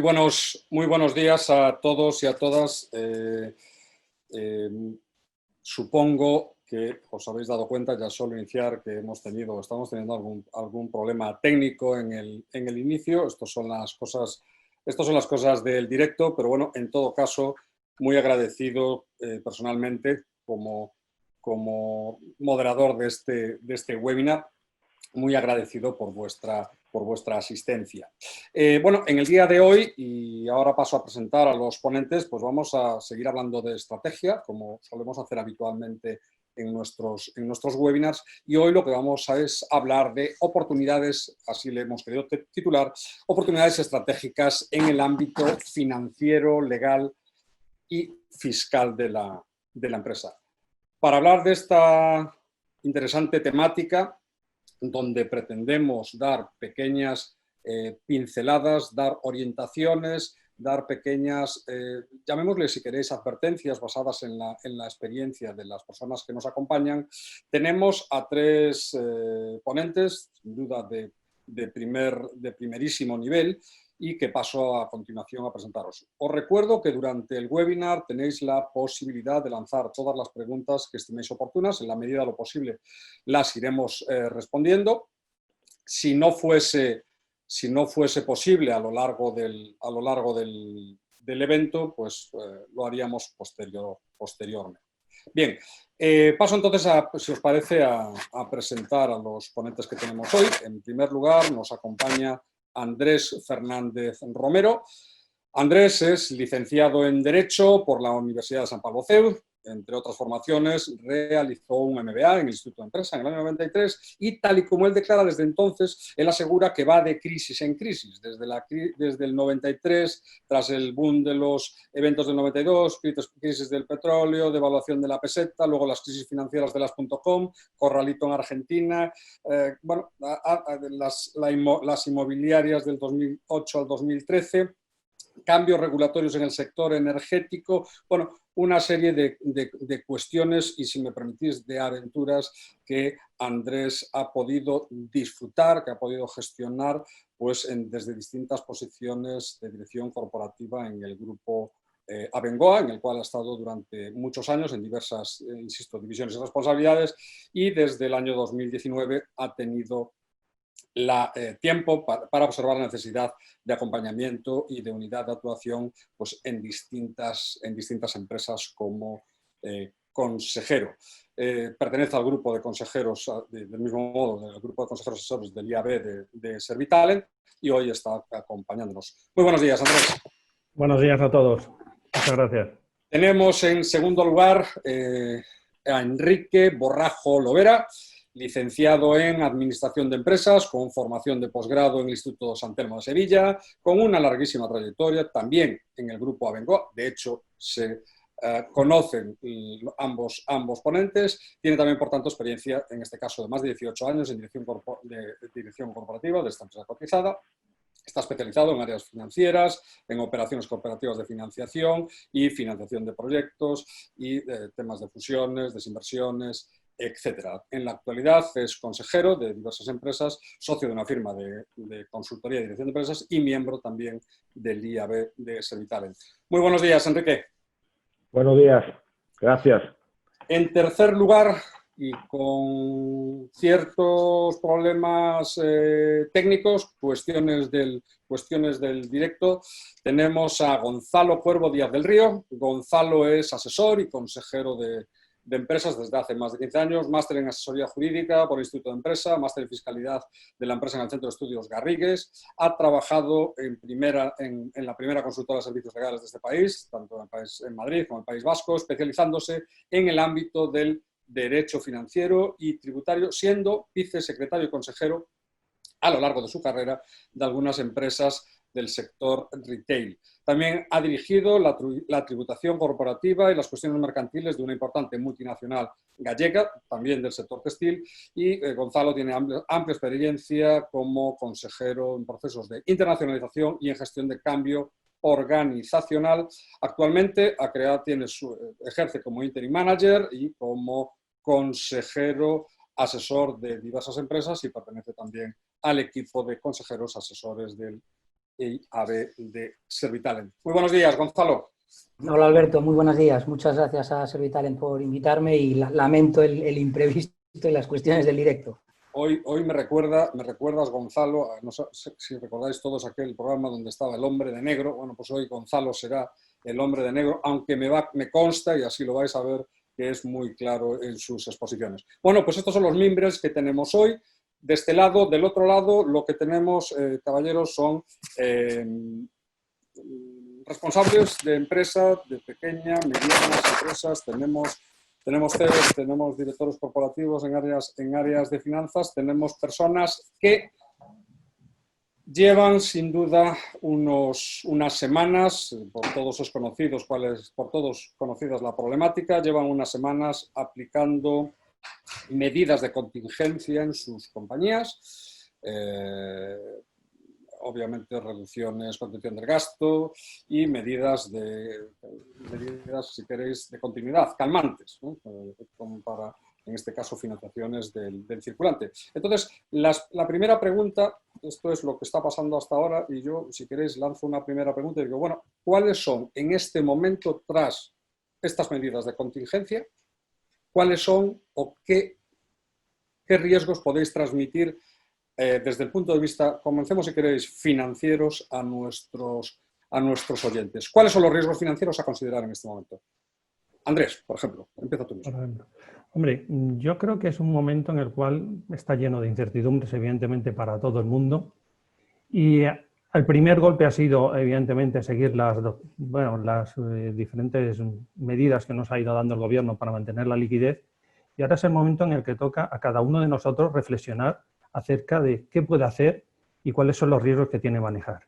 Muy buenos días a todos y a todas. Supongo que os habéis dado cuenta, ya solo iniciar, que estamos teniendo algún problema técnico en el inicio. Estas son las cosas del directo, pero bueno, en todo caso, muy agradecido personalmente como moderador de este webinar. Muy agradecido por vuestra asistencia. Bueno, en el día de hoy, y ahora paso a presentar a los ponentes, pues vamos a seguir hablando de estrategia, como solemos hacer habitualmente en nuestros webinars, y hoy lo que vamos a es hablar de oportunidades, así le hemos querido titular, oportunidades estratégicas en el ámbito financiero, legal y fiscal de la empresa. Para hablar de esta interesante temática, donde pretendemos dar pequeñas pinceladas, dar orientaciones, dar pequeñas, llamémosle si queréis, advertencias basadas en la experiencia de las personas que nos acompañan. Tenemos a tres ponentes, sin duda de primerísimo nivel, y que paso a continuación a presentaros. Os recuerdo que durante el webinar tenéis la posibilidad de lanzar todas las preguntas que estiméis oportunas. En la medida de lo posible las iremos respondiendo. Si no fuese posible a lo largo del evento, pues lo haríamos posteriormente. Bien, paso entonces, si os parece, a presentar a los ponentes que tenemos hoy. En primer lugar, nos acompaña Andrés Fernández Romero. Andrés es licenciado en Derecho por la Universidad de San Pablo CEU. Entre otras formaciones, realizó un MBA en el Instituto de Empresa en el año 93 y, tal y como él declara desde entonces, él asegura que va de crisis en crisis. Desde el 93, tras el boom de los eventos del 92, crisis del petróleo, devaluación de la peseta, luego las crisis financieras de las .com, Corralito en Argentina, las inmobiliarias del 2008 al 2013, cambios regulatorios en el sector energético, bueno, una serie de cuestiones y, si me permitís, de aventuras que Andrés ha podido disfrutar, que ha podido gestionar pues, desde distintas posiciones de dirección corporativa en el grupo Abengoa, en el cual ha estado durante muchos años en diversas, insisto, divisiones y responsabilidades, y desde el año 2019 ha tenido tiempo para observar la necesidad de acompañamiento y de unidad de actuación pues, en distintas empresas como consejero. Pertenece al grupo de consejeros, del mismo modo, del grupo de consejeros asesores del IAB de Servitalent, y hoy está acompañándonos. Muy buenos días, Andrés. Buenos días a todos. Muchas gracias. Tenemos en segundo lugar a Enrique Borrajo Lovera, licenciado en Administración de Empresas, con formación de posgrado en el Instituto San Telmo de Sevilla, con una larguísima trayectoria también en el grupo Abengoa. De hecho, se conocen ambos ponentes. Tiene también, por tanto, experiencia, en este caso, de más de 18 años en dirección corporativa de esta empresa cotizada. Está especializado en áreas financieras, en operaciones cooperativas de financiación y financiación de proyectos y temas de fusiones, desinversiones, etcétera. En la actualidad es consejero de diversas empresas, socio de una firma de consultoría y dirección de empresas y miembro también del IAB de Servitalent. Muy buenos días, Enrique. Buenos días. Gracias. En tercer lugar, y con ciertos problemas técnicos, cuestiones del directo, tenemos a Gonzalo Cuervo Díaz del Río. Gonzalo es asesor y consejero de empresas desde hace más de 15 años, máster en asesoría jurídica por el Instituto de Empresa, máster en fiscalidad de la empresa en el Centro de Estudios Garrigues. Ha trabajado en la primera consultora de servicios legales de este país, tanto en Madrid como en el País Vasco, especializándose en el ámbito del derecho financiero y tributario, siendo vicesecretario y consejero a lo largo de su carrera de algunas empresas del sector retail. También ha dirigido la tributación corporativa y las cuestiones mercantiles de una importante multinacional gallega, también del sector textil, y Gonzalo tiene amplia experiencia como consejero en procesos de internacionalización y en gestión de cambio organizacional. Actualmente ejerce como interim manager y como consejero asesor de diversas empresas y pertenece también al equipo de consejeros asesores del y AB de Servitalent. Muy buenos días, Gonzalo. Hola Alberto, muy buenos días. Muchas gracias a Servitalent por invitarme y lamento el imprevisto y las cuestiones del directo. Hoy me recuerdas, Gonzalo, no sé si recordáis todos aquel programa donde estaba el hombre de negro. Bueno, pues hoy Gonzalo será el hombre de negro, aunque me consta, y así lo vais a ver, que es muy claro en sus exposiciones. Bueno, pues estos son los mimbres que tenemos hoy. De este lado, del otro lado, lo que tenemos, caballeros, son responsables de empresas, de pequeñas, medianas empresas. Tenemos CEOs, tenemos directores corporativos en áreas de finanzas, tenemos personas que llevan sin duda unas semanas, por todos conocidas la problemática, llevan unas semanas aplicando medidas de contingencia en sus compañías, obviamente reducciones, contención del gasto y medidas, si queréis, de continuidad, calmantes, ¿no? Como para, en este caso, financiaciones del circulante. Entonces, la primera pregunta, esto es lo que está pasando hasta ahora, y yo, si queréis, lanzo una primera pregunta y digo, bueno, ¿cuáles son en este momento, tras estas medidas de contingencia, cuáles son o qué riesgos podéis transmitir desde el punto de vista, comencemos si queréis, financieros a nuestros oyentes? ¿Cuáles son los riesgos financieros a considerar en este momento? Andrés, por ejemplo, empieza tú mismo. Hombre, yo creo que es un momento en el cual está lleno de incertidumbres, evidentemente, para todo el mundo. Y el primer golpe ha sido, evidentemente, seguir las diferentes medidas que nos ha ido dando el gobierno para mantener la liquidez. Y ahora es el momento en el que toca a cada uno de nosotros reflexionar acerca de qué puede hacer y cuáles son los riesgos que tiene que manejar.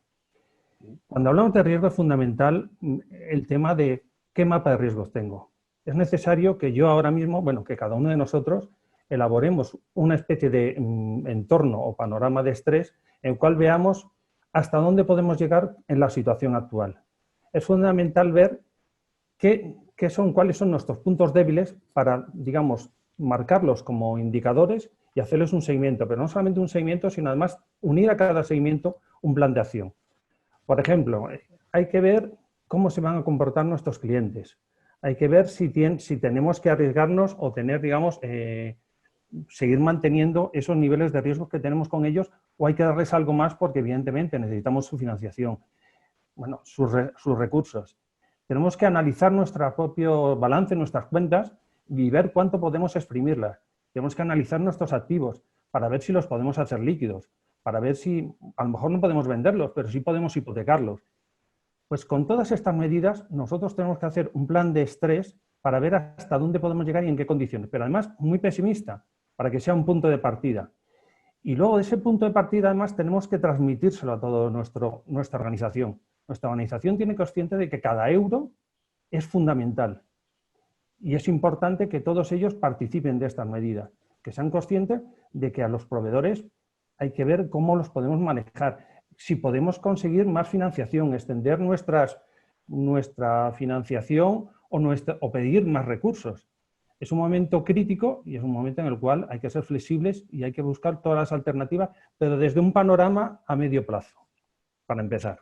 Cuando hablamos de riesgo es fundamental el tema de qué mapa de riesgos tengo. Es necesario que yo ahora mismo, que cada uno de nosotros elaboremos una especie de entorno o panorama de estrés en el cual veamos hasta dónde podemos llegar en la situación actual. Es fundamental ver cuáles son nuestros puntos débiles para, digamos, marcarlos como indicadores y hacerles un seguimiento, pero no solamente un seguimiento, sino además unir a cada seguimiento un plan de acción. Por ejemplo, hay que ver cómo se van a comportar nuestros clientes. Hay que ver si tenemos que arriesgarnos o tener, digamos, seguir manteniendo esos niveles de riesgo que tenemos con ellos, o hay que darles algo más porque evidentemente necesitamos su financiación, sus recursos. Tenemos que analizar nuestro propio balance, nuestras cuentas y ver cuánto podemos exprimirlas. Tenemos que analizar nuestros activos para ver si los podemos hacer líquidos, para ver si, a lo mejor no podemos venderlos, pero sí podemos hipotecarlos. Pues con todas estas medidas nosotros tenemos que hacer un plan de estrés para ver hasta dónde podemos llegar y en qué condiciones, pero además muy pesimista, para que sea un punto de partida. Y luego de ese punto de partida además tenemos que transmitírselo a toda nuestra organización. Nuestra organización tiene consciente de que cada euro es fundamental. Y es importante que todos ellos participen de estas medidas, que sean conscientes de que a los proveedores hay que ver cómo los podemos manejar, si podemos conseguir más financiación, extender nuestra financiación o pedir más recursos. Es un momento crítico y es un momento en el cual hay que ser flexibles y hay que buscar todas las alternativas, pero desde un panorama a medio plazo, para empezar.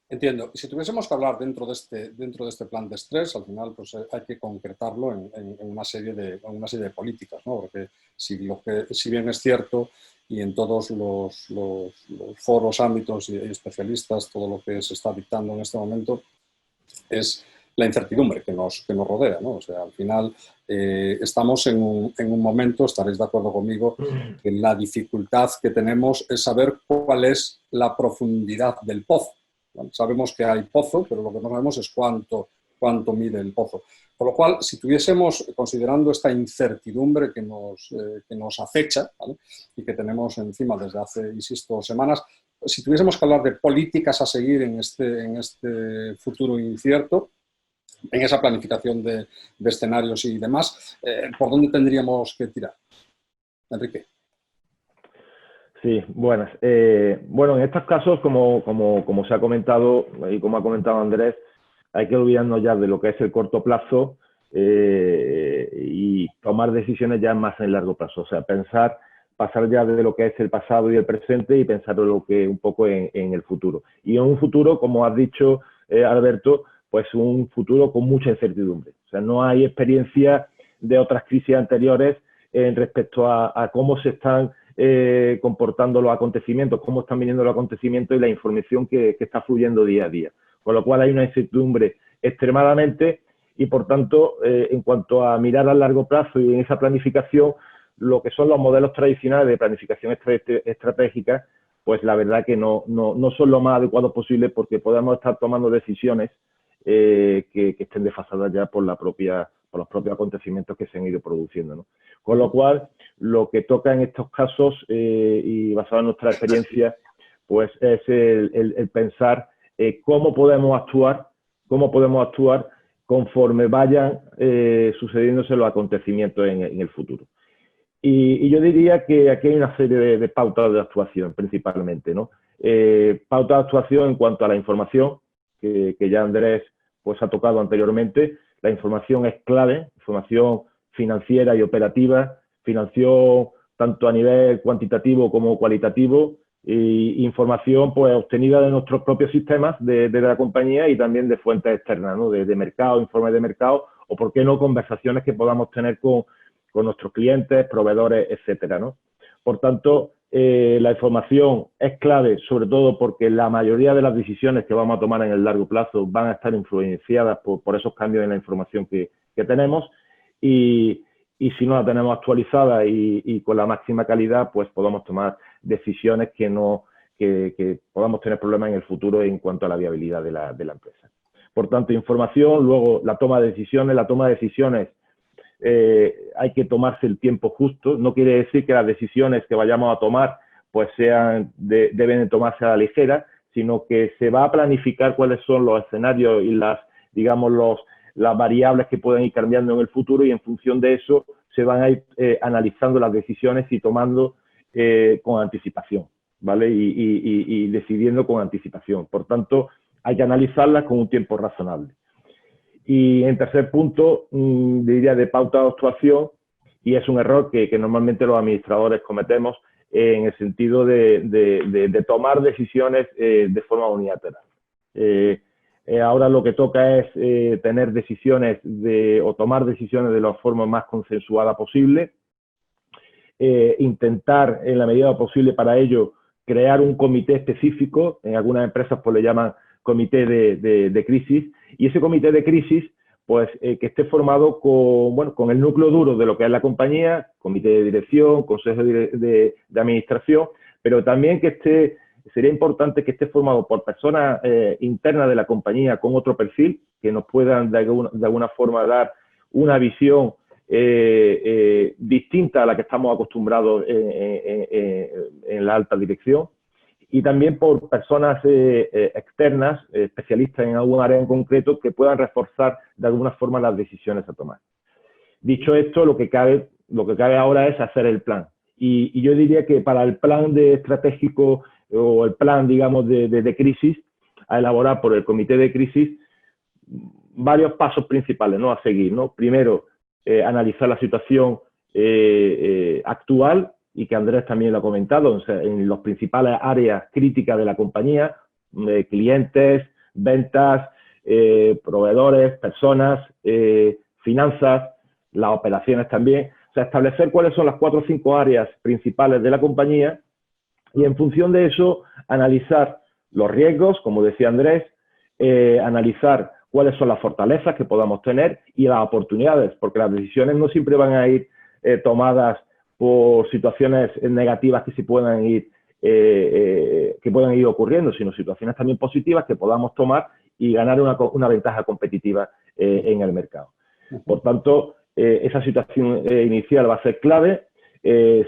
Entiendo. Y si tuviésemos que hablar dentro de este plan de estrés, al final pues, hay que concretarlo en una serie de políticas, ¿no? Porque si bien es cierto, y en todos los foros, ámbitos y especialistas, todo lo que se está dictando en este momento es la incertidumbre que nos rodea, ¿no? O sea, al final estamos en un momento, estaréis de acuerdo conmigo, que la dificultad que tenemos es saber cuál es la profundidad del pozo. Bueno, sabemos que hay pozo, pero lo que no sabemos es cuánto mide el pozo. Por lo cual, si tuviésemos, considerando esta incertidumbre que nos acecha, ¿vale? Y que tenemos encima desde hace, insisto, semanas, si tuviésemos que hablar de políticas a seguir en este futuro incierto, en esa planificación de escenarios y demás, ¿por dónde tendríamos que tirar? Enrique. Sí, buenas. En estos casos, como se ha comentado y como ha comentado Andrés, hay que olvidarnos ya de lo que es el corto plazo y tomar decisiones ya más en largo plazo. O sea, pensar pasar ya de lo que es el pasado y el presente y pensar lo que un poco en el futuro. Y en un futuro, como has dicho, Alberto, pues un futuro con mucha incertidumbre. O sea, no hay experiencia de otras crisis anteriores respecto a cómo se están comportando los acontecimientos, cómo están viniendo los acontecimientos y la información que está fluyendo día a día. Con lo cual hay una incertidumbre extremadamente y, por tanto, en cuanto a mirar a largo plazo y en esa planificación, lo que son los modelos tradicionales de planificación estratégica, pues la verdad que no son lo más adecuados posible porque podemos estar tomando decisiones que estén desfasadas ya por los propios acontecimientos que se han ido produciendo, ¿no? Con lo cual, lo que toca en estos casos, y basado en nuestra experiencia, pues es el pensar cómo podemos actuar conforme vayan sucediéndose los acontecimientos en el futuro. Y yo diría que aquí hay una serie de pautas de actuación, principalmente, ¿no? Pautas de actuación en cuanto a la información, que ya Andrés pues ha tocado anteriormente. La información es clave, información financiera y operativa, financiación tanto a nivel cuantitativo como cualitativo, y información pues obtenida de nuestros propios sistemas de la compañía y también de fuentes externas, ¿no? De mercado, informes de mercado, o por qué no conversaciones que podamos tener con nuestros clientes, proveedores, etcétera, ¿no? Por tanto, la información es clave, sobre todo porque la mayoría de las decisiones que vamos a tomar en el largo plazo van a estar influenciadas por esos cambios en la información que tenemos, y si no la tenemos actualizada y con la máxima calidad, pues podamos tomar decisiones que podamos tener problemas en el futuro en cuanto a la viabilidad de la empresa. Por tanto, información, luego la toma de decisiones, hay que tomarse el tiempo justo. No quiere decir que las decisiones que vayamos a tomar pues deben de tomarse a la ligera, sino que se va a planificar cuáles son los escenarios y las variables que pueden ir cambiando en el futuro, y en función de eso se van a ir analizando las decisiones y tomando con anticipación, ¿vale? Y decidiendo con anticipación. Por tanto, hay que analizarlas con un tiempo razonable. Y en tercer punto, diría de pauta de actuación, y es un error que normalmente los administradores cometemos en el sentido de tomar decisiones de forma unilateral. Ahora lo que toca es tener decisiones o tomar decisiones de la forma más consensuada posible, intentar en la medida posible para ello crear un comité específico. En algunas empresas pues le llaman comité de crisis, y ese comité de crisis pues que esté formado con el núcleo duro de lo que es la compañía, comité de dirección, consejo de administración, pero también sería importante que esté formado por personas internas de la compañía con otro perfil, que nos puedan de alguna forma dar una visión distinta a la que estamos acostumbrados en la alta dirección, y también por personas externas, especialistas en algún área en concreto, que puedan reforzar de alguna forma las decisiones a tomar. Dicho esto, lo que cabe ahora es hacer el plan. Y yo diría que para el plan estratégico o el plan, digamos, de crisis, a elaborar por el comité de crisis, varios pasos principales, ¿no?, a seguir, ¿no? Primero, analizar la situación actual, y que Andrés también lo ha comentado, o sea, en las principales áreas críticas de la compañía, clientes, ventas, proveedores, personas, finanzas, las operaciones también. O sea, establecer cuáles son las 4 o 5 áreas principales de la compañía, y en función de eso analizar los riesgos, como decía Andrés, analizar cuáles son las fortalezas que podamos tener y las oportunidades, porque las decisiones no siempre van a ir tomadas por situaciones negativas que puedan ir ocurriendo, sino situaciones también positivas que podamos tomar y ganar una ventaja competitiva en el mercado. Por tanto, esa situación inicial va a ser clave,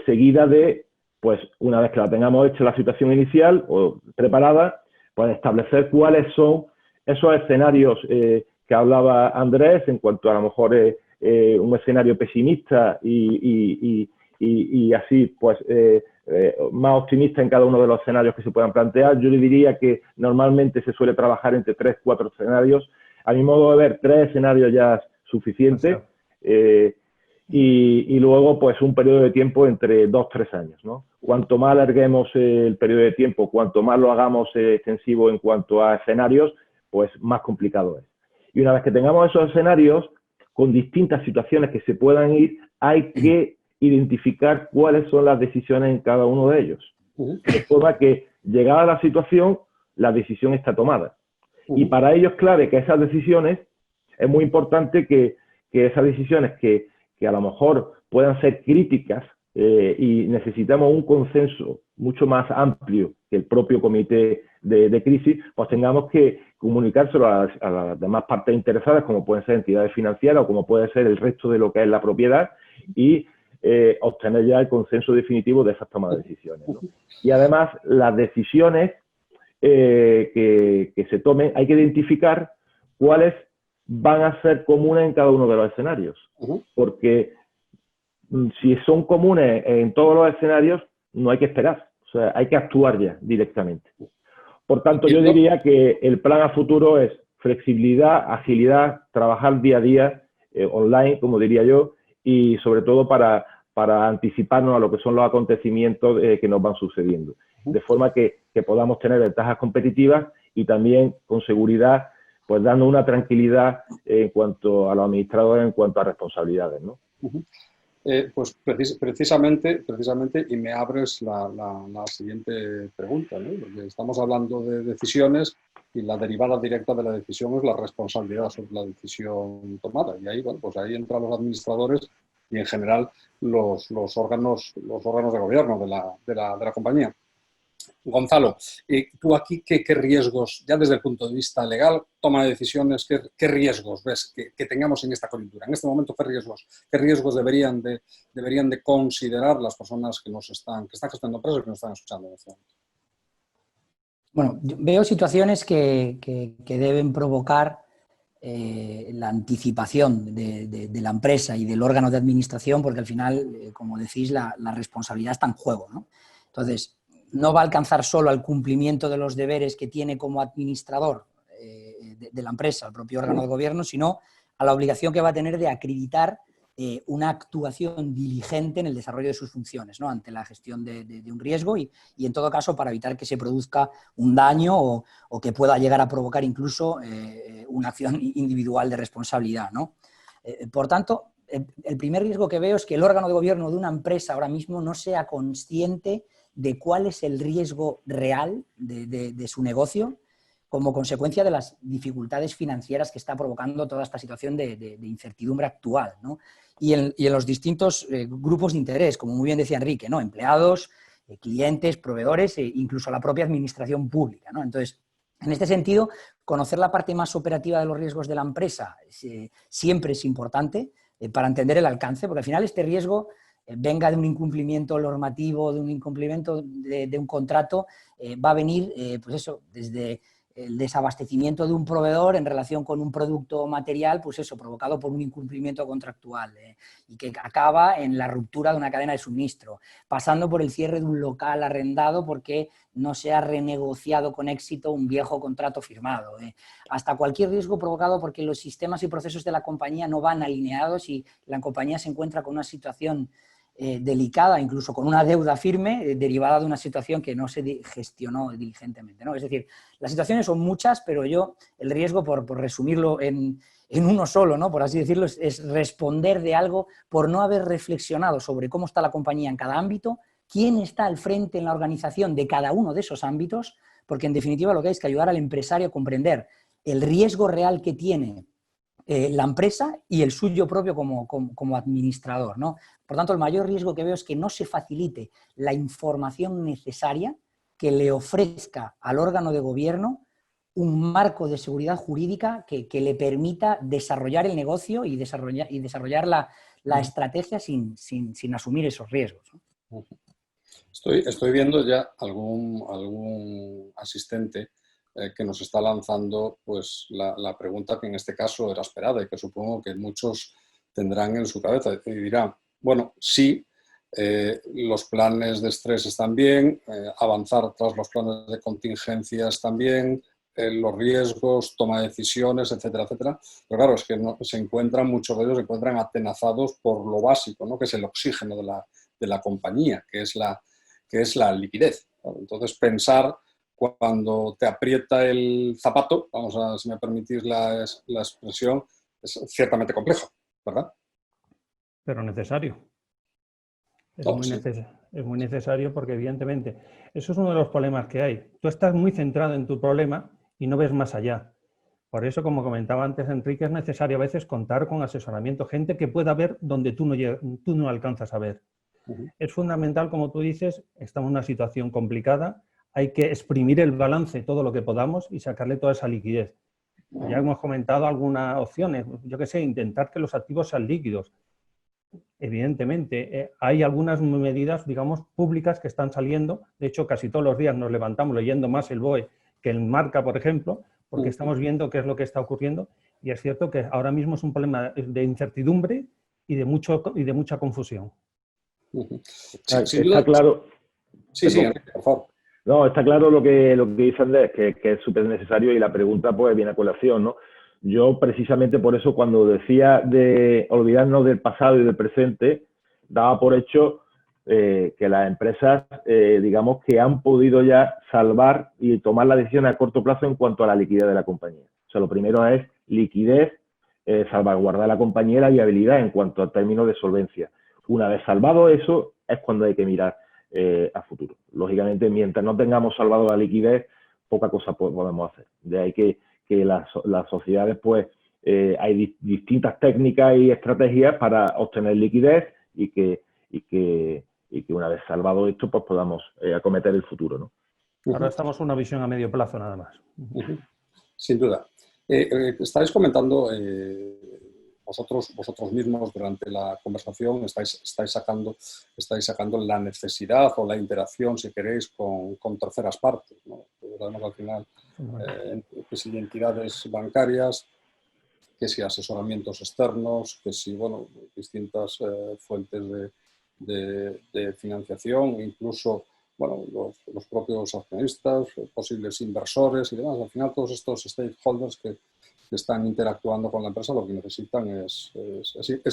seguida de, pues una vez que la tengamos hecha la situación inicial o preparada, pues establecer cuáles son esos escenarios que hablaba Andrés, en cuanto a lo mejor un escenario pesimista y así pues más optimista en cada uno de los escenarios que se puedan plantear. Yo le diría que normalmente se suele trabajar entre 3 o 4 escenarios. A mi modo de ver, 3 escenarios ya es suficiente. y luego pues un periodo de tiempo entre 2-3 años, ¿no? Cuanto más alarguemos el periodo de tiempo, cuanto más lo hagamos extensivo en cuanto a escenarios, pues más complicado es. Y una vez que tengamos esos escenarios, con distintas situaciones que se puedan ir, hay que identificar cuáles son las decisiones en cada uno de ellos. De forma que, llegada la situación, la decisión está tomada. Y para ello es clave que esas decisiones, es muy importante que esas decisiones que a lo mejor puedan ser críticas y necesitamos un consenso mucho más amplio que el propio comité de crisis, pues tengamos que comunicárselo a las demás partes interesadas, como pueden ser entidades financieras o como puede ser el resto de lo que es la propiedad, y obtener ya el consenso definitivo de esas tomas de decisiones, ¿no? Y además, las decisiones que se tomen, hay que identificar cuáles van a ser comunes en cada uno de los escenarios. Porque si son comunes en todos los escenarios, no hay que esperar. O sea, hay que actuar ya directamente. Por tanto, yo diría que el plan a futuro es flexibilidad, agilidad, trabajar día a día, online, como diría yo, y sobre todo para anticiparnos a lo que son los acontecimientos que nos van sucediendo. De forma que podamos tener ventajas competitivas y también con seguridad, pues dando una tranquilidad en cuanto a los administradores, en cuanto a responsabilidades, ¿no? Pues precisamente, y me abres la siguiente pregunta, ¿no? Porque estamos hablando de decisiones y la derivada directa de la decisión es la responsabilidad sobre la decisión tomada. Y ahí, bueno, pues ahí entran los administradores y en general los órganos de gobierno de la compañía. Gonzalo, tú aquí, ¿qué riesgos, ya desde el punto de vista legal, toma de decisiones, qué riesgos ves que tengamos en esta coyuntura? En este momento, ¿qué riesgos deberían de considerar las personas que están gestionando empresas, que nos están escuchando en este momento? Bueno, yo veo situaciones que deben provocar la anticipación de la empresa y del órgano de administración, porque al final, como decís, la responsabilidad está en juego, ¿no? Entonces, no va a alcanzar solo al cumplimiento de los deberes que tiene como administrador de la empresa, el propio órgano de gobierno, sino a la obligación que va a tener de acreditar una actuación diligente en el desarrollo de sus funciones, ¿no? Ante la gestión de un riesgo y en todo caso para evitar que se produzca un daño o que pueda llegar a provocar incluso una acción individual de responsabilidad, ¿no? Por tanto, el primer riesgo que veo es que el órgano de gobierno de una empresa ahora mismo no sea consciente de cuál es el riesgo real de su negocio como consecuencia de las dificultades financieras que está provocando toda esta situación de incertidumbre actual, ¿no? Y en los distintos grupos de interés, como muy bien decía Enrique, ¿no? Empleados, clientes, proveedores e incluso la propia administración pública, ¿no? Entonces, en este sentido, conocer la parte más operativa de los riesgos de la empresa siempre es importante para entender el alcance, porque al final este riesgo venga de un incumplimiento normativo, de un incumplimiento de un contrato, va a venir, pues eso, desde el desabastecimiento de un proveedor en relación con un producto material, pues eso, provocado por un incumplimiento contractual y que acaba en la ruptura de una cadena de suministro, pasando por el cierre de un local arrendado porque no se ha renegociado con éxito un viejo contrato firmado, hasta cualquier riesgo provocado porque los sistemas y procesos de la compañía no van alineados y la compañía se encuentra con una situación delicada, incluso con una deuda firme derivada de una situación que no se gestionó diligentemente, ¿no? Es decir, las situaciones son muchas, pero el riesgo, por resumirlo en uno solo, ¿no? Por así decirlo, es responder de algo por no haber reflexionado sobre cómo está la compañía en cada ámbito, quién está al frente en la organización de cada uno de esos ámbitos, porque en definitiva lo que hay es que ayudar al empresario a comprender el riesgo real que tiene la empresa y el suyo propio como administrador, ¿no? Por tanto, el mayor riesgo que veo es que no se facilite la información necesaria que le ofrezca al órgano de gobierno un marco de seguridad jurídica que le permita desarrollar el negocio y desarrollar la estrategia sin asumir esos riesgos, ¿no? Estoy viendo ya algún asistente que nos está lanzando pues, la pregunta que en este caso era esperada y que supongo que muchos tendrán en su cabeza y dirán, bueno, sí, los planes de estrés están bien, avanzar tras los planes de contingencia están bien, los riesgos, toma de decisiones, etcétera, etcétera. Pero claro, es que muchos de ellos se encuentran atenazados por lo básico, ¿no? Que es el oxígeno de la compañía, que es la liquidez. Entonces, pensar cuando te aprieta el zapato, vamos a, si me permitís la expresión, es ciertamente complejo, ¿verdad? Pero necesario. Es muy necesario porque, evidentemente, eso es uno de los problemas que hay. Tú estás muy centrado en tu problema y no ves más allá. Por eso, como comentaba antes Enrique, es necesario a veces contar con asesoramiento, gente que pueda ver donde tú no alcanzas a ver. Es fundamental, como tú dices, estamos en una situación complicada, hay que exprimir el balance todo lo que podamos y sacarle toda esa liquidez. Ya hemos comentado algunas opciones, yo qué sé, intentar que los activos sean líquidos. Evidentemente, hay algunas medidas, digamos, públicas que están saliendo. De hecho, casi todos los días nos levantamos leyendo más el BOE que el Marca, por ejemplo, porque estamos viendo qué es lo que está ocurriendo. Y es cierto que ahora mismo es un problema de incertidumbre y de mucha confusión. Está claro. Sí, Enrique, por favor. No, está claro lo que dice Andrés, que es súper necesario, y la pregunta pues viene a colación, ¿no? Yo precisamente por eso, cuando decía de olvidarnos del pasado y del presente, daba por hecho que las empresas, digamos, que han podido ya salvar y tomar la decisión a corto plazo en cuanto a la liquidez de la compañía. O sea, lo primero es liquidez, salvaguardar la compañía y la viabilidad en cuanto a términos de solvencia. Una vez salvado eso, es cuando hay que mirar a futuro. Lógicamente, mientras no tengamos salvado la liquidez, poca cosa podemos hacer. De ahí que las sociedades, pues, hay distintas técnicas y estrategias para obtener liquidez y que una vez salvado esto, pues podamos acometer el futuro, ¿no? Ahora estamos en una visión a medio plazo nada más. Sin duda. Estáis comentando, vosotros mismos durante la conversación estáis sacando la necesidad o la interacción, si queréis, con terceras partes, ¿no? Además, al final, que si entidades bancarias, que si asesoramientos externos, que si, bueno, distintas fuentes de financiación, incluso, bueno, los propios accionistas, posibles inversores y demás. Al final, todos estos stakeholders que están interactuando con la empresa, lo que necesitan es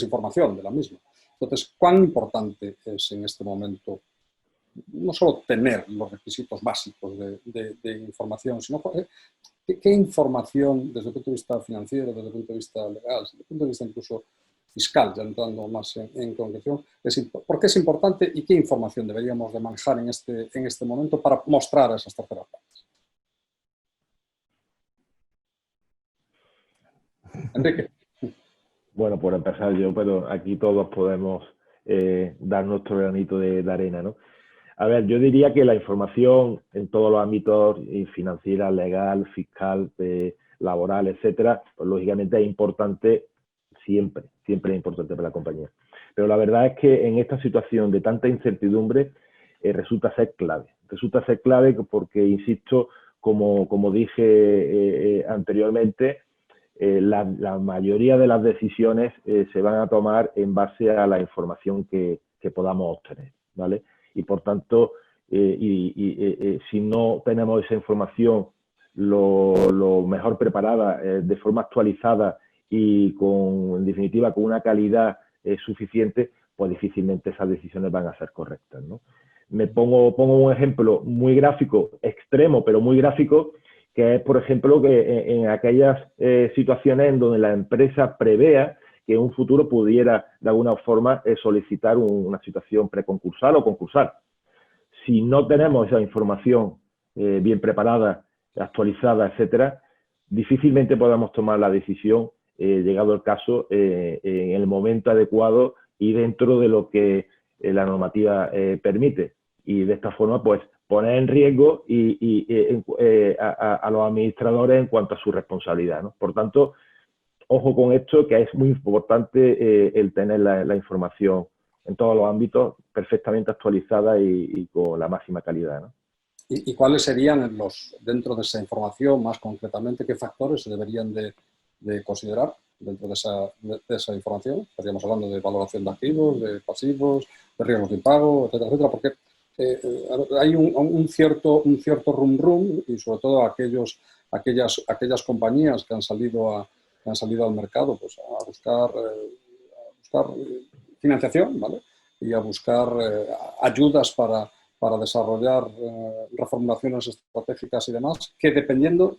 información de la misma. Entonces, ¿cuán importante es en este momento no solo tener los requisitos básicos de información, sino qué información desde el punto de vista financiero, desde el punto de vista legal, desde el punto de vista incluso fiscal, ya entrando más en concreción, por qué es importante y qué información deberíamos de manejar en este momento para mostrar a esas terceras partes? Enrique. Bueno, por empezar yo, pero aquí todos podemos dar nuestro granito de arena, ¿no? A ver, yo diría que la información en todos los ámbitos, financiera, legal, fiscal, laboral, etcétera, pues lógicamente es importante siempre es importante para la compañía. Pero la verdad es que en esta situación de tanta incertidumbre resulta ser clave. Resulta ser clave porque, insisto, como dije anteriormente, la mayoría de las decisiones se van a tomar en base a la información que podamos obtener, ¿vale? Y por tanto, si no tenemos esa información lo mejor preparada, de forma actualizada y en definitiva con una calidad suficiente, pues difícilmente esas decisiones van a ser correctas, ¿no? Pongo un ejemplo muy gráfico, extremo, pero muy gráfico, que es, por ejemplo, que en aquellas situaciones en donde la empresa prevea que en un futuro pudiera, de alguna forma, solicitar una situación preconcursal o concursal. Si no tenemos esa información bien preparada, actualizada, etcétera, difícilmente podamos tomar la decisión, llegado el caso, en el momento adecuado y dentro de lo que la normativa permite. Y de esta forma, pues, poner en riesgo a los administradores en cuanto a su responsabilidad, ¿no? Por tanto, ojo con esto, que es muy importante el tener la información en todos los ámbitos perfectamente actualizada y con la máxima calidad, ¿no? ¿Y cuáles serían dentro de esa información, más concretamente, qué factores se deberían de considerar dentro de esa información? Estaríamos hablando de valoración de activos, de pasivos, de riesgos de impago, etcétera, etcétera, porque hay un cierto rum rum, y sobre todo aquellas compañías que han salido al mercado, pues a buscar financiación, ¿vale? Y a buscar ayudas para desarrollar reformulaciones estratégicas y demás, que dependiendo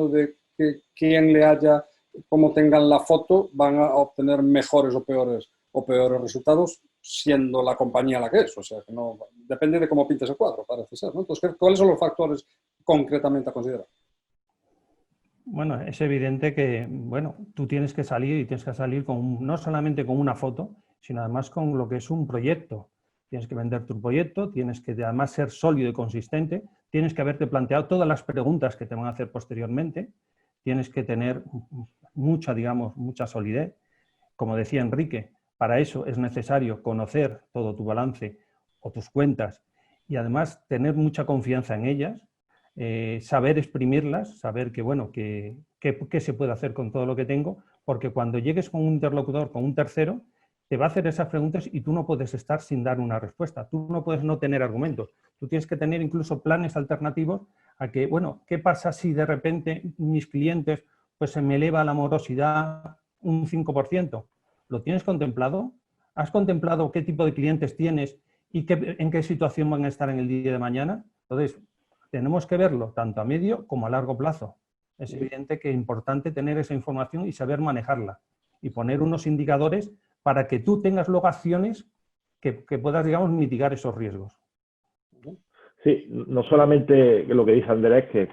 de quién le haya, cómo tengan la foto, van a obtener mejores o peores resultados, siendo la compañía la que es. O sea, que no depende de cómo pintes el cuadro, parece ser, ¿no? Entonces, ¿cuáles son los factores concretamente a considerar? Bueno, es evidente que, bueno, tú tienes que salir y tienes que salir no solamente con una foto, sino además con lo que es un proyecto. Tienes que vender tu proyecto, tienes que además ser sólido y consistente, tienes que haberte planteado todas las preguntas que te van a hacer posteriormente, tienes que tener mucha solidez. Como decía Enrique, para eso es necesario conocer todo tu balance o tus cuentas y además tener mucha confianza en ellas, saber exprimirlas, saber qué se puede hacer con todo lo que tengo, porque cuando llegues con un interlocutor, con un tercero, te va a hacer esas preguntas y tú no puedes estar sin dar una respuesta. Tú no puedes no tener argumentos. Tú tienes que tener incluso planes alternativos a que, bueno, ¿qué pasa si de repente mis clientes pues se me eleva la morosidad un 5%? ¿Lo tienes contemplado? ¿Has contemplado qué tipo de clientes tienes y en qué situación van a estar en el día de mañana? Entonces, tenemos que verlo tanto a medio como a largo plazo. Es evidente que es importante tener esa información y saber manejarla y poner unos indicadores para que tú tengas luego acciones que puedas, digamos, mitigar esos riesgos. Sí, no solamente lo que dice Andrés, que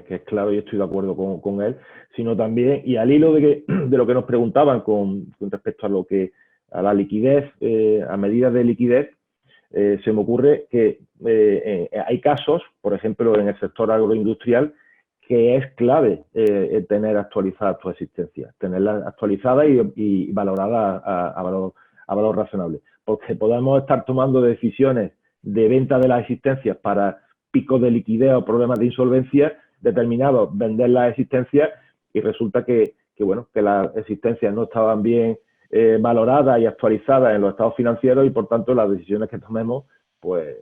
es claro y estoy de acuerdo con él, sino también, y al hilo de lo que nos preguntaban con respecto a la liquidez, a medidas de liquidez, se me ocurre que hay casos, por ejemplo, en el sector agroindustrial, que es clave tener actualizada tu existencia, tenerla actualizada y valorada a valor razonable, porque podemos estar tomando decisiones de venta de las existencias para picos de liquidez o problemas de insolvencia determinados, vender las existencias y resulta que las existencias no estaban bien valoradas y actualizadas en los estados financieros y por tanto las decisiones que tomemos pues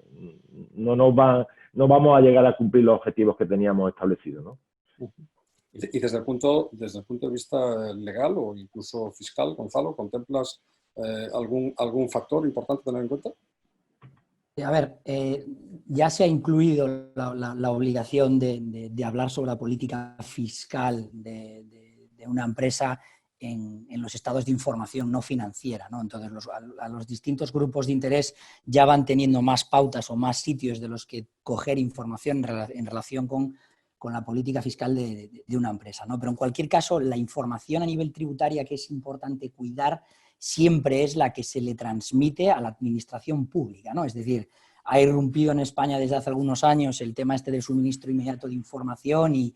no vamos a llegar a cumplir los objetivos que teníamos establecidos, ¿no? Y desde el punto de vista legal o incluso fiscal, Gonzalo, ¿contemplas algún factor importante a tener en cuenta? A ver, ya se ha incluido la obligación de hablar sobre la política fiscal de una empresa en los estados de información no financiera, ¿no? Entonces, a los distintos grupos de interés ya van teniendo más pautas o más sitios de los que coger información en relación con la política fiscal de una empresa, ¿no? Pero en cualquier caso, la información a nivel tributaria que es importante cuidar siempre es la que se le transmite a la administración pública, ¿no? Es decir, ha irrumpido en España desde hace algunos años el tema del suministro inmediato de información y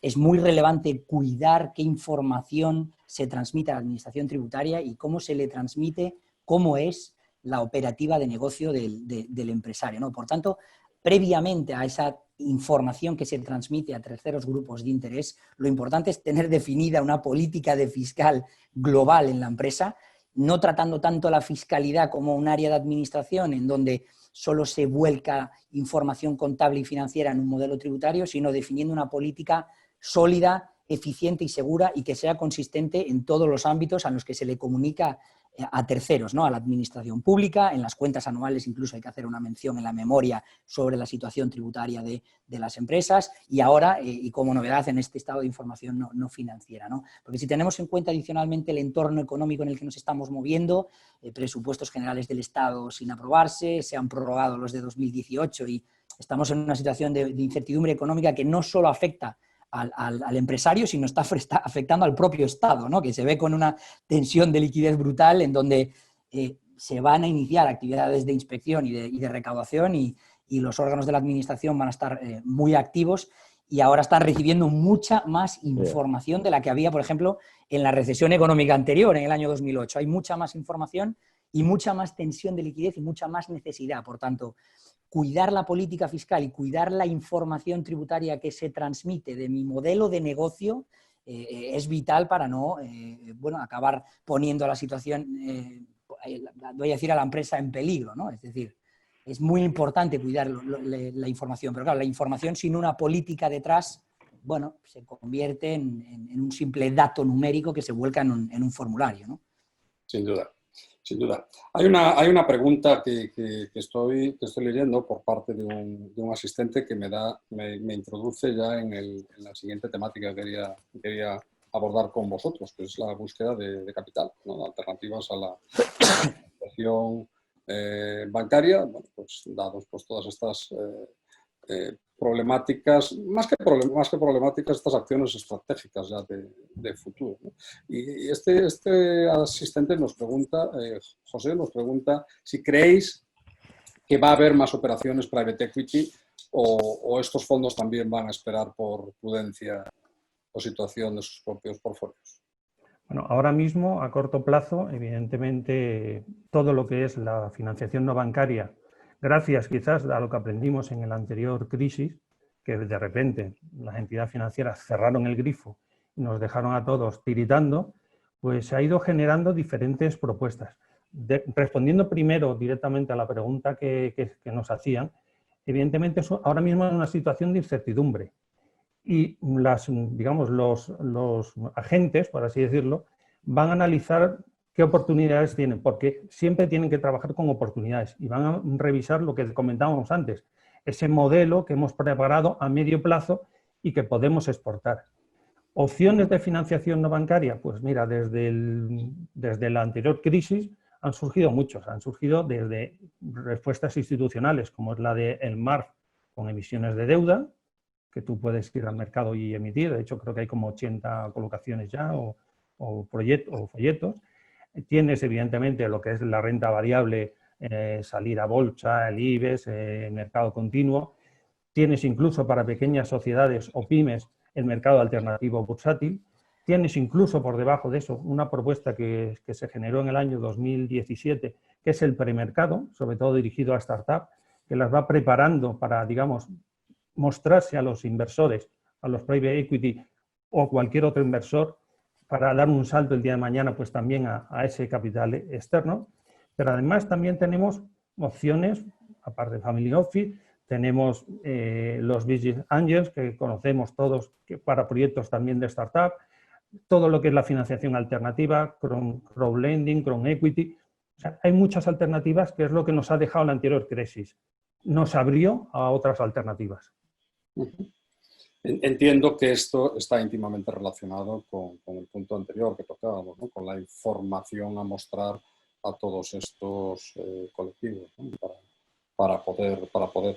es muy relevante cuidar qué información se transmite a la administración tributaria y cómo se le transmite, cómo es la operativa de negocio del empresario, ¿no? Por tanto, previamente a esa información que se transmite a terceros grupos de interés, lo importante es tener definida una política de fiscal global en la empresa, no tratando tanto la fiscalidad como un área de administración en donde solo se vuelca información contable y financiera en un modelo tributario, sino definiendo una política sólida, eficiente y segura y que sea consistente en todos los ámbitos a los que se le comunica a terceros, ¿no? A la administración pública, en las cuentas anuales incluso hay que hacer una mención en la memoria sobre la situación tributaria de las empresas y ahora, y como novedad en este estado de información no financiera, ¿no? Porque si tenemos en cuenta adicionalmente el entorno económico en el que nos estamos moviendo, presupuestos generales del Estado sin aprobarse, se han prorrogado los de 2018 y estamos en una situación de incertidumbre económica que no solo afecta al empresario, sino está afectando al propio Estado, ¿no? Que se ve con una tensión de liquidez brutal en donde se van a iniciar actividades de inspección y de recaudación y los órganos de la administración van a estar muy activos y ahora están recibiendo mucha más información de la que había, por ejemplo, en la recesión económica anterior, en el año 2008. Hay mucha más información y mucha más tensión de liquidez y mucha más necesidad. Por tanto, cuidar la política fiscal y cuidar la información tributaria que se transmite de mi modelo de negocio es vital para no acabar poniendo a la situación, voy a decir, a la empresa en peligro, ¿no? Es decir, es muy importante cuidar la información, pero claro, la información sin una política detrás, bueno, se convierte en un simple dato numérico que se vuelca en un formulario, ¿no? Sin duda, sin duda. Hay una pregunta que estoy leyendo por parte de un asistente que me introduce ya en la siguiente temática que quería abordar con vosotros, que es la búsqueda de capital, ¿no? Alternativas a la situación bancaria, bueno, pues dados pues, todas estas problemáticas, más que problemáticas, estas acciones estratégicas ya de futuro, ¿no? Y este asistente nos pregunta, José nos pregunta si creéis que va a haber más operaciones private equity o estos fondos también van a esperar por prudencia o situación de sus propios portfolios. Bueno, ahora mismo, a corto plazo, evidentemente, todo lo que es la financiación no bancaria, gracias quizás a lo que aprendimos en la anterior crisis, que de repente las entidades financieras cerraron el grifo y nos dejaron a todos tiritando, pues se ha ido generando diferentes propuestas. Respondiendo primero directamente a la pregunta que nos hacían, evidentemente ahora mismo es una situación de incertidumbre. Y los agentes, por así decirlo, van a analizar qué oportunidades tienen, porque siempre tienen que trabajar con oportunidades y van a revisar lo que comentábamos antes, ese modelo que hemos preparado a medio plazo y que podemos exportar. Opciones de financiación no bancaria, pues mira, desde la anterior crisis han surgido muchos, han surgido desde respuestas institucionales, como es la del MARF con emisiones de deuda, que tú puedes ir al mercado y emitir. De hecho, creo que hay como 80 colocaciones ya o folletos. Tienes, evidentemente, lo que es la renta variable, salir a bolsa, el IBEX, el mercado continuo. Tienes incluso para pequeñas sociedades o pymes el mercado alternativo bursátil. Tienes incluso por debajo de eso una propuesta que se generó en el año 2017, que es el premercado, sobre todo dirigido a startups, que las va preparando para, digamos, mostrarse a los inversores, a los private equity o cualquier otro inversor para dar un salto el día de mañana pues también a ese capital externo. Pero además también tenemos opciones, aparte de Family Office, tenemos los Business Angels que conocemos todos para proyectos también de startup, todo lo que es la financiación alternativa, crowdlending, crowd equity. O sea, hay muchas alternativas que es lo que nos ha dejado la anterior crisis. Nos abrió a otras alternativas. Entiendo que esto está íntimamente relacionado con el punto anterior que tocábamos, ¿no? Con la información a mostrar a todos estos colectivos, ¿no? para poder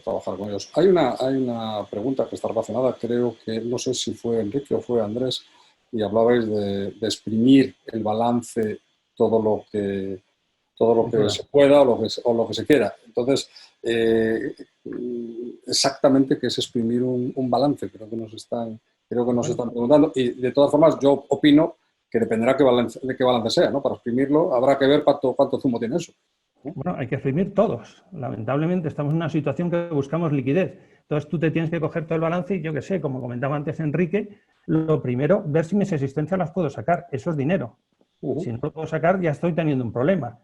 trabajar con ellos. Hay una pregunta que está relacionada, creo que, no sé si fue Enrique o fue Andrés, y hablabais de exprimir el balance todo lo que se pueda o lo que se quiera. Entonces, exactamente qué es exprimir un balance, creo que nos están preguntando. Y de todas formas, yo opino que dependerá de qué balance sea, ¿no? Para exprimirlo habrá que ver cuánto zumo tiene eso, ¿no? Bueno, hay que exprimir todos. Lamentablemente estamos en una situación que buscamos liquidez. Entonces tú te tienes que coger todo el balance y yo qué sé, como comentaba antes Enrique, lo primero, ver si mis existencias las puedo sacar. Eso es dinero. Si no lo puedo sacar, ya estoy teniendo un problema.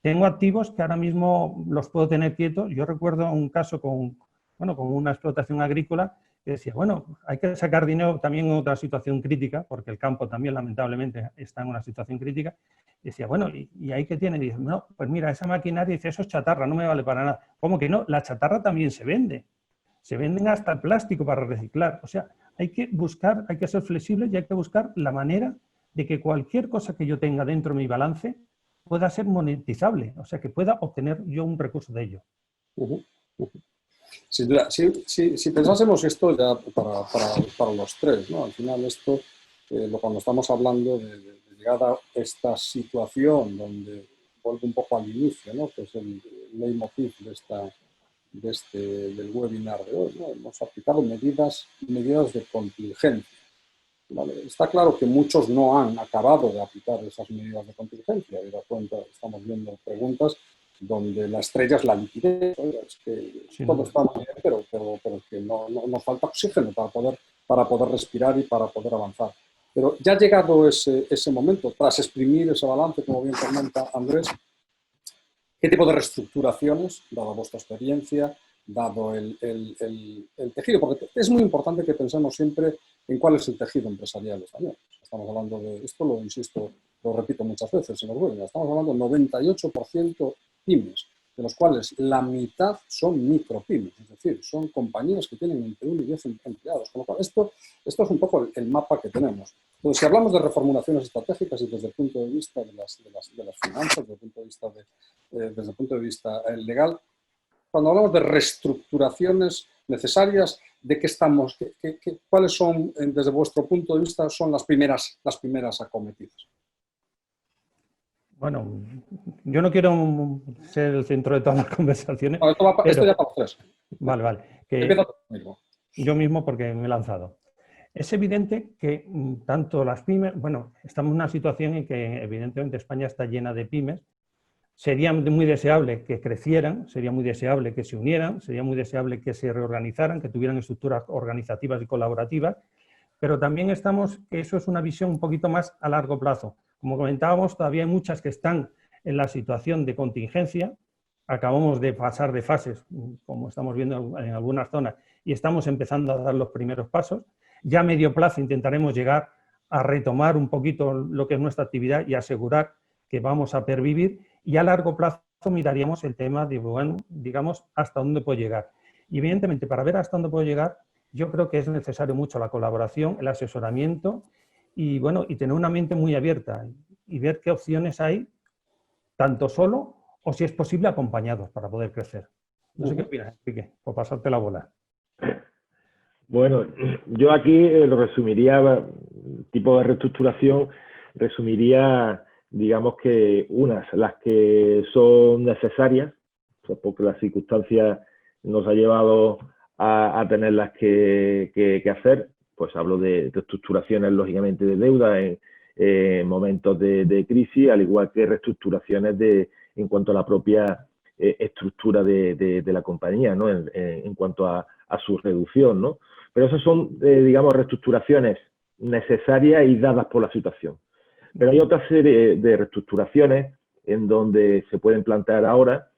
Tengo activos que ahora mismo los puedo tener quietos. Yo recuerdo un caso con una explotación agrícola que decía, bueno, hay que sacar dinero también en otra situación crítica, porque el campo también lamentablemente está en una situación crítica. Y decía, bueno, ¿y ahí qué tiene? Y dice, no, pues mira, esa maquinaria, dice, eso es chatarra, no me vale para nada. ¿Cómo que no? La chatarra también se vende. Se venden hasta el plástico para reciclar. O sea, hay que buscar, hay que ser flexibles y hay que buscar la manera de que cualquier cosa que yo tenga dentro de mi balance pueda ser monetizable, o sea, que pueda obtener yo un recurso de ello. Sin duda, si pensásemos esto ya para los tres, ¿no? Al final esto, cuando estamos hablando de llegar a esta situación donde vuelve un poco al inicio, ¿no? Que es el leitmotiv del webinar de hoy, ¿no? Hemos aplicado medidas de contingencia. ¿Vale? Está claro que muchos no han acabado de aplicar esas medidas de contingencia. De cuenta, estamos viendo preguntas donde la estrella es la liquidez. Es que sí, todo está muy bien, pero es que no nos falta oxígeno para poder respirar y para poder avanzar. Pero ya ha llegado ese momento, tras exprimir ese balance, como bien comenta Andrés, ¿Qué tipo de reestructuraciones, dada vuestra experiencia, dado el tejido? Porque es muy importante que pensemos siempre en cuál es el tejido empresarial español. Estamos hablando de, esto lo insisto, lo repito muchas veces, señor Huelga, estamos hablando del 98% pymes, de los cuales la mitad son micropymes, es decir, son compañías que tienen entre 1 y 10 empleados. Con lo cual, esto es un poco el mapa que tenemos. Entonces, si hablamos de reformulaciones estratégicas y desde el punto de vista de las finanzas, desde el punto de vista legal, cuando hablamos de reestructuraciones necesarias, ¿de qué estamos? ¿Cuáles son, desde vuestro punto de vista, son las primeras acometidas? Bueno, yo no quiero ser el centro de todas las conversaciones. No, esto ya para los tres. Vale. Empieza tú mismo. Yo mismo, porque me he lanzado. Es evidente que tanto las pymes, bueno, estamos en una situación en que evidentemente España está llena de pymes. Sería muy deseable que crecieran, sería muy deseable que se unieran, sería muy deseable que se reorganizaran, que tuvieran estructuras organizativas y colaborativas, pero también eso es una visión un poquito más a largo plazo. Como comentábamos, todavía hay muchas que están en la situación de contingencia, acabamos de pasar de fases, como estamos viendo en algunas zonas, y estamos empezando a dar los primeros pasos. Ya a medio plazo intentaremos llegar a retomar un poquito lo que es nuestra actividad y asegurar que vamos a pervivir, y a largo plazo miraríamos el tema de, bueno, digamos, hasta dónde puede llegar. Y evidentemente, para ver hasta dónde puede llegar, yo creo que es necesario mucho la colaboración, el asesoramiento y, bueno, y tener una mente muy abierta y ver qué opciones hay, tanto solo o, si es posible, acompañados para poder crecer. No sé qué opinas, Enrique, por pasarte la bola. Bueno, yo aquí lo resumiría, tipo de reestructuración, resumiría, digamos que las que son necesarias, porque las circunstancias nos ha llevado a tenerlas que hacer, pues hablo de reestructuraciones, lógicamente, de deuda en momentos de crisis, al igual que reestructuraciones en cuanto a la propia estructura de la compañía, ¿no? En cuanto a su reducción, ¿no? Pero esas son, digamos, reestructuraciones necesarias y dadas por la situación. Pero hay otra serie de reestructuraciones en donde se pueden plantear ahora,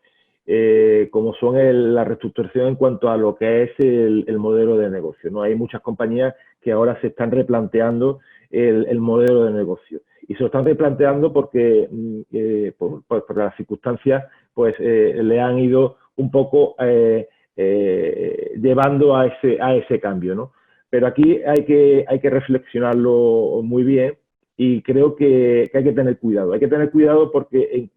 como son la reestructuración en cuanto a lo que es el modelo de negocio, ¿no? Hay muchas compañías que ahora se están replanteando el modelo de negocio. Y se lo están replanteando porque por las circunstancias pues le han ido un poco llevando a ese cambio, ¿no? Pero aquí hay que reflexionarlo muy bien y creo que hay que tener cuidado. Hay que tener cuidado porque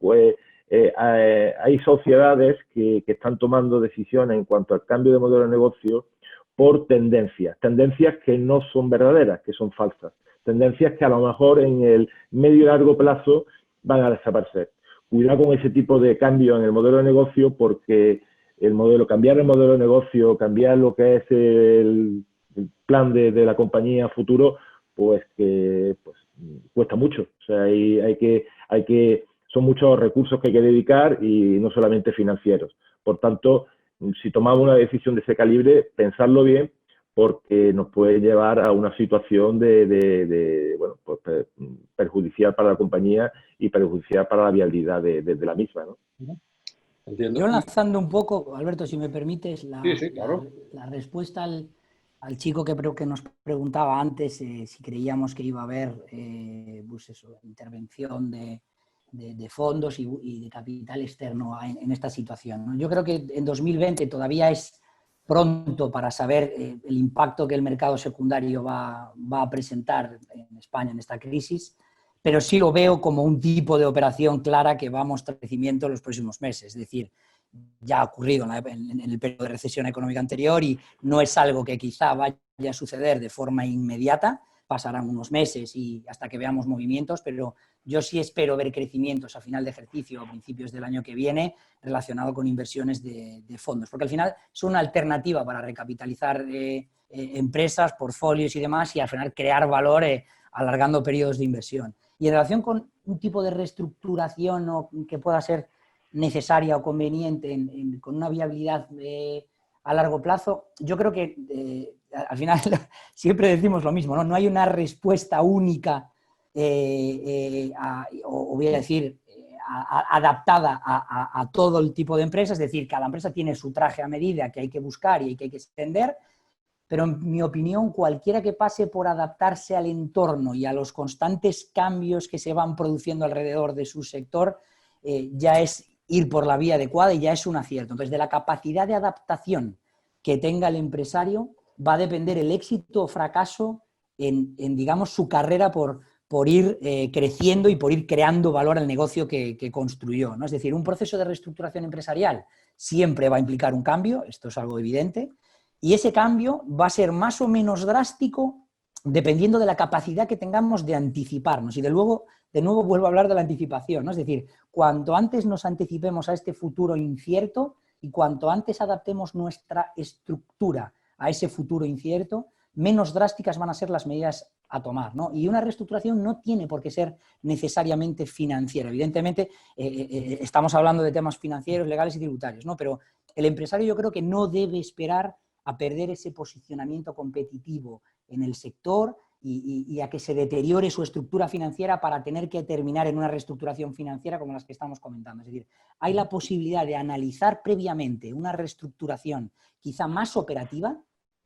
hay sociedades que están tomando decisiones en cuanto al cambio de modelo de negocio por tendencias que no son verdaderas, que son falsas. Tendencias que a lo mejor en el medio y largo plazo van a desaparecer. Cuidado con ese tipo de cambio en el modelo de negocio porque cambiar el modelo de negocio, cambiar lo que es el plan de la compañía futuro, pues que cuesta mucho. O sea, son muchos recursos que hay que dedicar y no solamente financieros. Por tanto, si tomamos una decisión de ese calibre, pensarlo bien, porque nos puede llevar a una situación perjudicial para la compañía y perjudicial para la viabilidad de la misma, ¿no? Entiendo. Yo lanzando un poco, Alberto, si me permites, sí, claro. la respuesta al chico que nos preguntaba antes si creíamos que iba a haber intervención de fondos y de capital externo en esta situación, ¿no? Yo creo que en 2020 todavía es pronto para saber el impacto que el mercado secundario va a presentar en España en esta crisis, pero sí lo veo como un tipo de operación clara que va a mostrar crecimiento en los próximos meses. Es decir, ya ha ocurrido en el periodo de recesión económica anterior y no es algo que quizá vaya a suceder de forma inmediata, pasarán unos meses y hasta que veamos movimientos, pero yo sí espero ver crecimientos a final de ejercicio o principios del año que viene relacionado con inversiones de fondos, porque al final es una alternativa para recapitalizar empresas, portfolios y demás y al final crear valor alargando periodos de inversión. Y en relación con un tipo de reestructuración que pueda ser necesaria o conveniente con una viabilidad a largo plazo, yo creo que al final siempre decimos lo mismo, ¿no? No hay una respuesta única o voy a decir adaptada a todo el tipo de empresas, es decir, cada empresa tiene su traje a medida que hay que buscar y que hay que extender, pero en mi opinión, cualquiera que pase por adaptarse al entorno y a los constantes cambios que se van produciendo alrededor de su sector, ya es ir por la vía adecuada y ya es un acierto. Entonces, de la capacidad de adaptación que tenga el empresario va a depender el éxito o fracaso en digamos, su carrera por ir creciendo y por ir creando valor al negocio que construyó, ¿no? Es decir, un proceso de reestructuración empresarial siempre va a implicar un cambio, esto es algo evidente, y ese cambio va a ser más o menos drástico dependiendo de la capacidad que tengamos de anticiparnos. Y de nuevo vuelvo a hablar de la anticipación, ¿no? Es decir, cuanto antes nos anticipemos a este futuro incierto y cuanto antes adaptemos nuestra estructura a ese futuro incierto, menos drásticas van a ser las medidas a tomar, ¿no? Y una reestructuración no tiene por qué ser necesariamente financiera. Evidentemente, estamos hablando de temas financieros, legales y tributarios, ¿no? Pero el empresario yo creo que no debe esperar a perder ese posicionamiento competitivo en el sector y a que se deteriore su estructura financiera para tener que terminar en una reestructuración financiera como las que estamos comentando. Es decir, hay la posibilidad de analizar previamente una reestructuración quizá más operativa,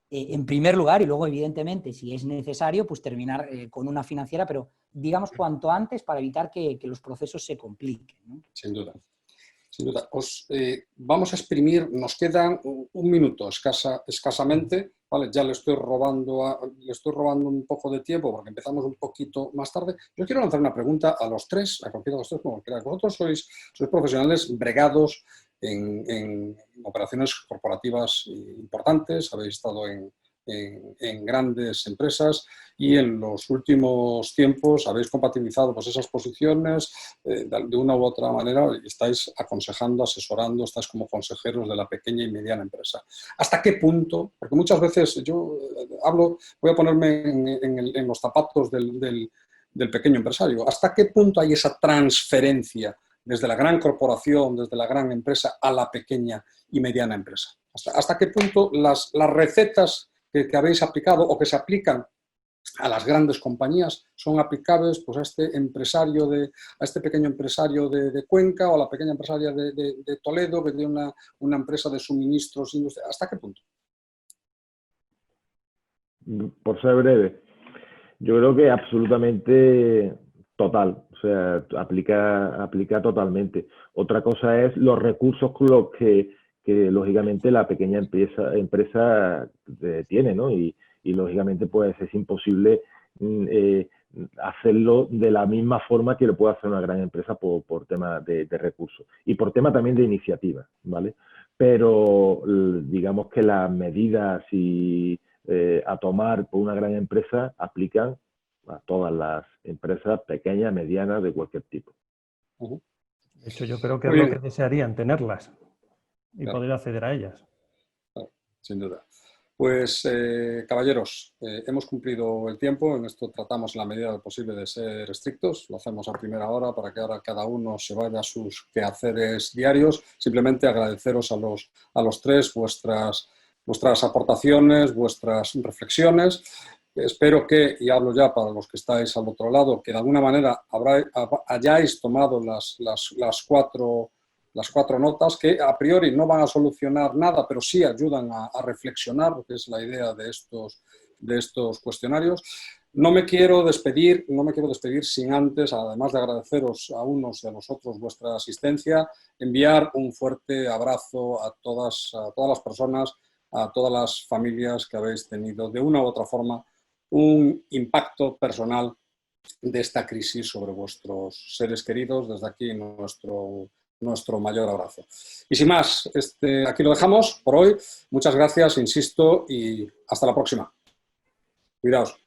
en primer lugar, y luego, evidentemente, si es necesario, pues terminar con una financiera, pero digamos cuanto antes para evitar que los procesos se compliquen, ¿no? Sin duda. Sin duda. Vamos a exprimir, nos quedan un minuto escasamente, ¿vale? Ya le estoy robando un poco de tiempo porque empezamos un poquito más tarde. Yo quiero lanzar una pregunta a los tres, a cualquiera de los tres, como queráis. Vosotros sois profesionales bregados en operaciones corporativas importantes, habéis estado en grandes empresas y en los últimos tiempos habéis compatibilizado pues, esas posiciones de una u otra manera y estáis aconsejando, asesorando, estáis como consejeros de la pequeña y mediana empresa. ¿Hasta qué punto? Porque muchas veces yo voy a ponerme en los zapatos del pequeño empresario. ¿Hasta qué punto hay esa transferencia desde la gran corporación, desde la gran empresa a la pequeña y mediana empresa? ¿Hasta qué punto las recetas que habéis aplicado o que se aplican a las grandes compañías son aplicables pues, a este pequeño empresario de Cuenca o a la pequeña empresaria de Toledo que tiene una empresa de suministros industriales? ¿Hasta qué punto? Por ser breve, yo creo que absolutamente total, o sea, aplica totalmente. Otra cosa es los recursos con los que lógicamente la pequeña empresa tiene, ¿no? Y lógicamente pues es imposible hacerlo de la misma forma que lo puede hacer una gran empresa por tema de recursos y por tema también de iniciativa, ¿vale? Pero digamos que las medidas a tomar por una gran empresa aplican a todas las empresas pequeñas, medianas, de cualquier tipo. De hecho, yo creo que es lo que desearían, tenerlas y poder acceder a ellas. Claro, sin duda. Pues, caballeros, hemos cumplido el tiempo. En esto tratamos en la medida de lo posible de ser estrictos. Lo hacemos a primera hora para que ahora cada uno se vaya a sus quehaceres diarios. Simplemente agradeceros a los tres vuestras aportaciones, vuestras reflexiones. Espero que, y hablo ya para los que estáis al otro lado, que de alguna manera hayáis tomado las cuatro notas que a priori no van a solucionar nada, pero sí ayudan a reflexionar, que es la idea de estos cuestionarios. No me quiero despedir sin antes, además de agradeceros a unos y a los otros vuestra asistencia, enviar un fuerte abrazo a todas las personas, a todas las familias que habéis tenido de una u otra forma un impacto personal de esta crisis sobre vuestros seres queridos. Desde aquí nuestro mayor abrazo. Y sin más, aquí lo dejamos por hoy. Muchas gracias, insisto, y hasta la próxima. Cuidaos.